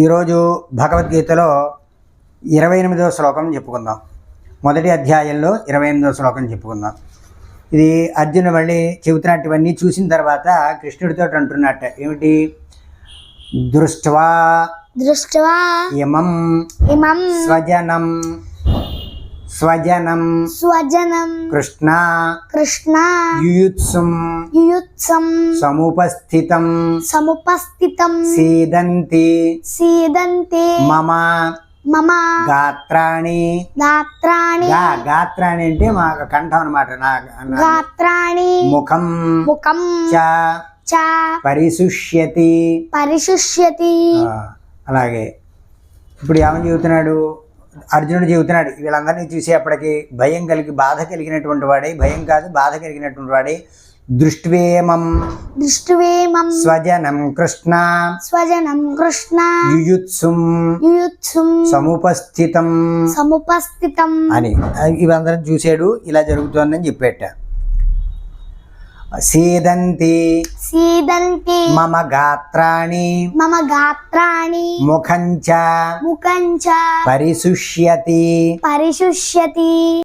ఈరోజు భగవద్గీతలో 28వ శ్లోకం చెప్పుకుందాం. మొదటి అధ్యాయంలో 28వ శ్లోకం చెప్పుకుందాం. ఇది అర్జునుడు మళ్ళీ చెబుతున్నట్టువన్నీ చూసిన తర్వాత కృష్ణుడితో అంటున్నట్ట, ఏమిటి? దృష్ట్వా ఇమం స్వజనం కృష్ణ యుయుత్సుం సముపస్థితం సీదంతి మమ గాత్రాణి అంటే మా కంఠం అన్నమాట. ముఖం చ పరిశుష్యతి. అలాగే ఇప్పుడు ఏమని చెబుతున్నాడు? అర్జునుడు చెబుతున్నాడు, వీళ్ళందరినీ చూసేప్పటికి భయం కలిగి బాధ కలిగినటువంటి వాడే, భయం కాదు బాధ కలిగినటువంటి వాడే, దృష్ట్వేమం స్వజనం కృష్ణ యుయుత్సుం సముపస్థితం అని ఇవందరం చూశాడు. ఇలా జరుగుతుందని చెప్పేట. సీదంతి మమ గాత్రాణి ముఖంచ పరిశుష్యతి.